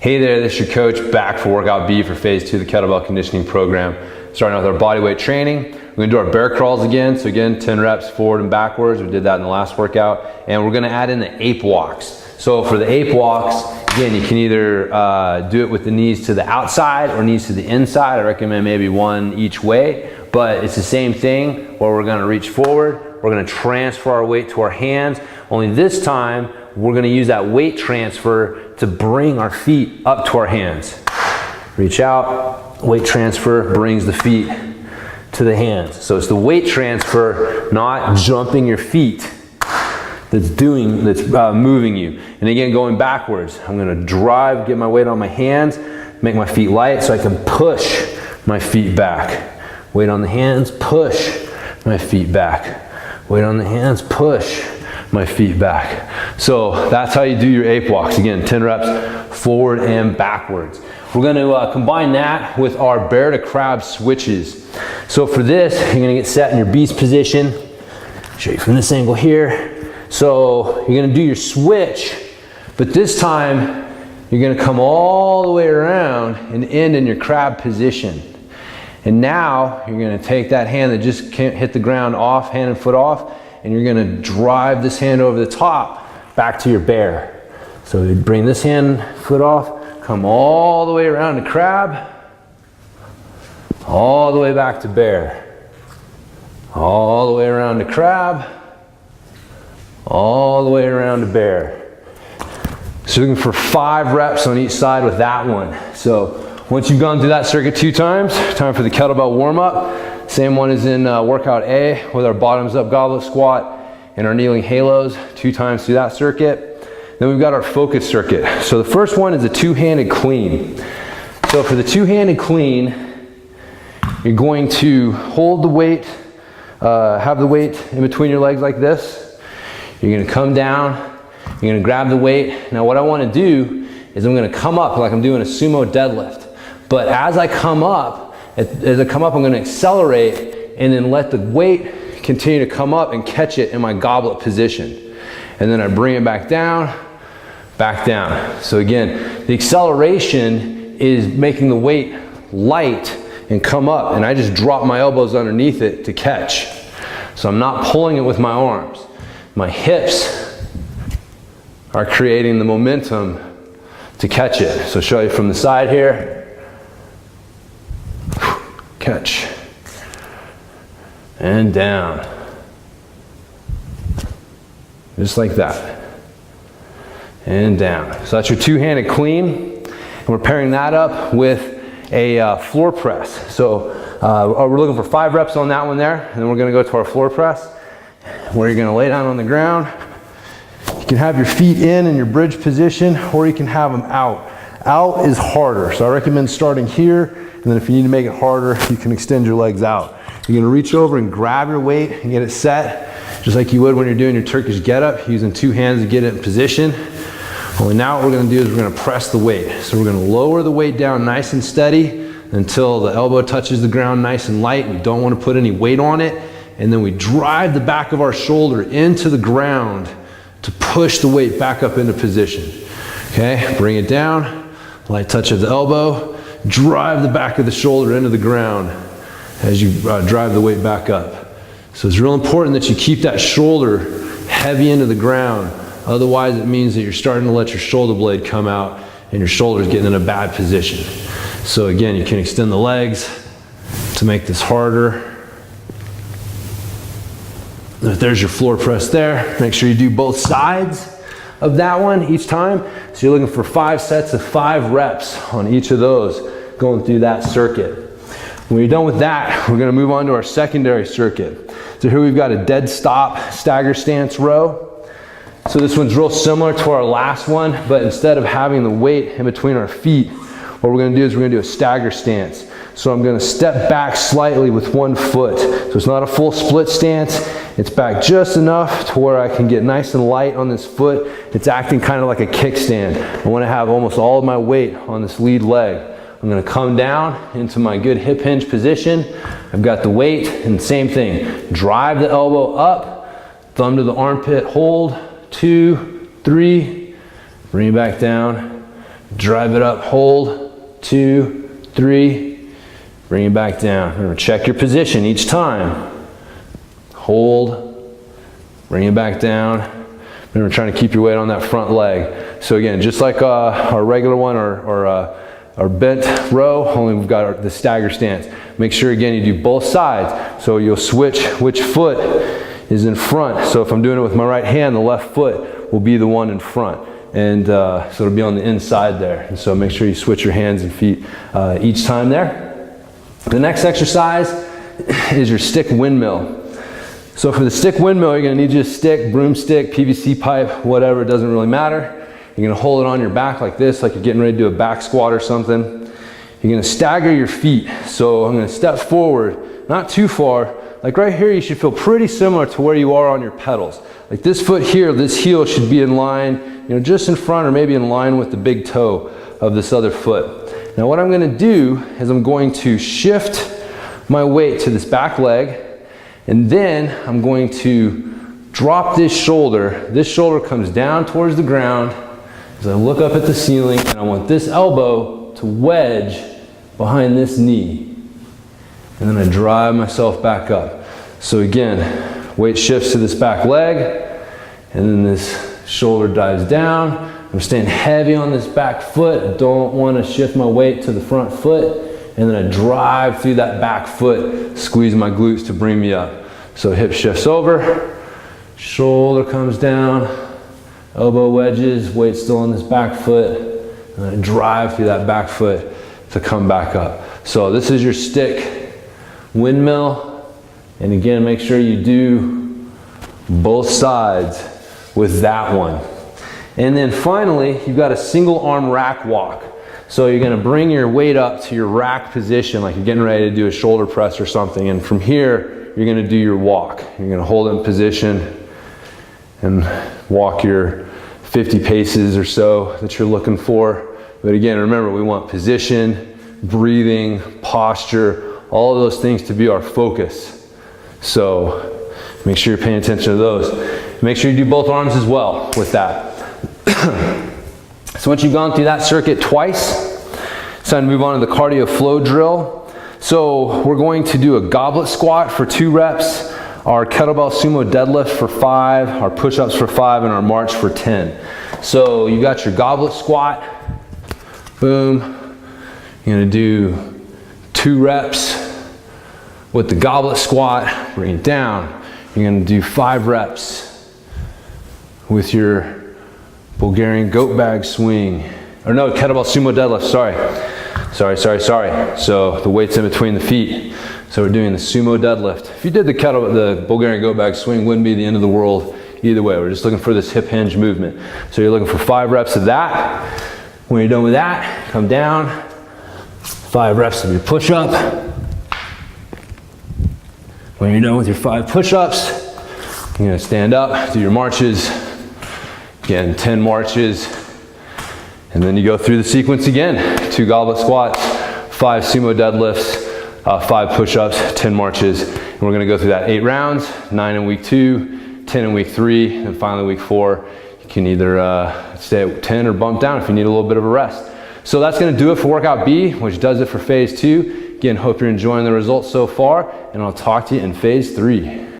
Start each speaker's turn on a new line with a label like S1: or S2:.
S1: Hey there, this is your coach back for workout B for phase 2 of the kettlebell conditioning program. Starting with our bodyweight training. We're gonna do our bear crawls again. So again, 10 reps forward and backwards. We did that in the last workout. And we're gonna add in the ape walks. So for the ape walks, again, you can either do it with the knees to the outside or knees to the inside. I recommend maybe one each way, but it's the same thing where we're gonna reach forward. We're gonna transfer our weight to our hands. Only this time, we're gonna use that weight transfer to bring our feet up to our hands. Reach out, weight transfer brings the feet to the hands. So it's the weight transfer, not jumping your feet, that's moving you. And again, going backwards, I'm gonna drive, get my weight on my hands, make my feet light so I can push my feet back. Weight on the hands, push my feet back. Weight on the hands, push my feet back. So that's how you do your ape walks. Again, 10 reps forward and backwards. We're going to combine that with our bear to crab switches. So for this, you're going to get set in your beast position. Show you from this angle here. So you're going to do your switch, but this time you're going to come all the way around and end in your crab position. And now you're going to take that hand that just can't hit the ground off, hand and foot off, and you're going to drive this hand over the top back to your bear. So you bring this hand, foot off, come all the way around to crab, all the way back to bear, all the way around to crab, all the way around to bear. So looking for 5 reps on each side with that one. So once you've gone through that circuit 2 times, time for the kettlebell warm-up. Same one as in workout A with our bottoms up goblet squat and our kneeling halos, 2 times through that circuit. Then we've got our focus circuit. So the first one is a 2-handed clean. So for the 2-handed clean, you're going to hold the weight, have the weight in between your legs like this. You're gonna come down, you're gonna grab the weight. Now what I wanna do is I'm gonna come up like I'm doing a sumo deadlift. But as I come up, I'm gonna accelerate and then let the weight continue to come up and catch it in my goblet position. And then I bring it back down. So again, the acceleration is making the weight light and come up, and I just drop my elbows underneath it to catch. So I'm not pulling it with my arms. My hips are creating the momentum to catch it. So show you from the side here. Catch. And down. Just like that. And down. So that's your 2-handed clean. And we're pairing that up with a floor press. So we're looking for 5 reps on that one there. And then we're going to go to our floor press, where you're going to lay down on the ground. You can have your feet in your bridge position, or you can have them out. Out is harder. So I recommend starting here. And then if you need to make it harder, you can extend your legs out. You're gonna reach over and grab your weight and get it set, just like you would when you're doing your Turkish get-up, using 2 hands to get it in position. Only now what we're gonna do is we're gonna press the weight. So we're gonna lower the weight down nice and steady until the elbow touches the ground nice and light. We don't wanna put any weight on it. And then we drive the back of our shoulder into the ground to push the weight back up into position. Okay, bring it down, light touch of the elbow, drive the back of the shoulder into the ground as you drive the weight back up. So it's real important that you keep that shoulder heavy into the ground. Otherwise it means that you're starting to let your shoulder blade come out and your shoulder's getting in a bad position. So again, you can extend the legs to make this harder. If there's your floor press there, make sure you do both sides of that one each time. So you're looking for 5 sets of 5 reps on each of those going through that circuit. When you're done with that, we're gonna move on to our secondary circuit. So here we've got a dead stop stagger stance row. So this one's real similar to our last one, but instead of having the weight in between our feet, what we're gonna do is we're gonna do a stagger stance. So I'm gonna step back slightly with 1 foot. So it's not a full split stance. It's back just enough to where I can get nice and light on this foot. It's acting kind of like a kickstand. I wanna have almost all of my weight on this lead leg. I'm gonna come down into my good hip hinge position. I've got the weight, and same thing. Drive the elbow up, thumb to the armpit, hold, 2, 3, bring it back down, drive it up, hold, 2, 3, bring it back down. Remember, check your position each time. Hold, bring it back down. Remember, trying to keep your weight on that front leg. So again, just like our regular one or our bent row, only we've got the stagger stance. Make sure again you do both sides. So you'll switch which foot is in front. So if I'm doing it with my right hand, the left foot will be the one in front. And so it'll be on the inside there. And so make sure you switch your hands and feet each time there. The next exercise is your stick windmill. So for the stick windmill, you're gonna need your stick, broomstick, PVC pipe, whatever, it doesn't really matter. You're gonna hold it on your back like this, like you're getting ready to do a back squat or something. You're gonna stagger your feet. So I'm gonna step forward, not too far. Like right here, you should feel pretty similar to where you are on your pedals. Like this foot here, this heel should be in line, just in front or maybe in line with the big toe of this other foot. Now what I'm gonna do is I'm going to shift my weight to this back leg, and then I'm going to drop this shoulder. This shoulder comes down towards the ground as I look up at the ceiling, and I want this elbow to wedge behind this knee. And then I drive myself back up. So again, weight shifts to this back leg, and then this shoulder dives down. I'm staying heavy on this back foot. I don't want to shift my weight to the front foot. And then I drive through that back foot, squeeze my glutes to bring me up. So hip shifts over, shoulder comes down, elbow wedges, weight still on this back foot, and I drive through that back foot to come back up. So this is your stick windmill. And again, make sure you do both sides with that one. And then finally, you've got a single arm rack walk. So you're gonna bring your weight up to your rack position, like you're getting ready to do a shoulder press or something. And from here, you're gonna do your walk. You're gonna hold it in position and walk your 50 paces or so that you're looking for. But again, remember, we want position, breathing, posture, all of those things to be our focus. So make sure you're paying attention to those. Make sure you do both arms as well with that. So once you've gone through that circuit twice, it's time to move on to the cardio flow drill. So we're going to do a goblet squat for 2 reps, our kettlebell sumo deadlift for 5, our push-ups for 5, and our march for 10. So you got your goblet squat, boom. You're gonna do 2 reps with the goblet squat, bring it down. You're gonna do 5 reps with your Bulgarian goat bag swing, or no, kettlebell sumo deadlift, sorry. So the weight's in between the feet. So we're doing the sumo deadlift. If you did the Bulgarian goat bag swing, wouldn't be the end of the world either way. We're just looking for this hip hinge movement. So you're looking for 5 reps of that. When you're done with that, come down, 5 reps of your push-up. When you're done with your 5 push-ups, you're gonna stand up, do your marches. Again, 10 marches, and then you go through the sequence again. 2 goblet squats, 5 sumo deadlifts, 5 push-ups, 10 marches. And we're gonna go through that 8 rounds, 9 in week 2, 10 in week 3, and finally week 4. You can either stay at 10 or bump down if you need a little bit of a rest. So that's gonna do it for workout B, which does it for phase 2. Again, hope you're enjoying the results so far, and I'll talk to you in phase 3.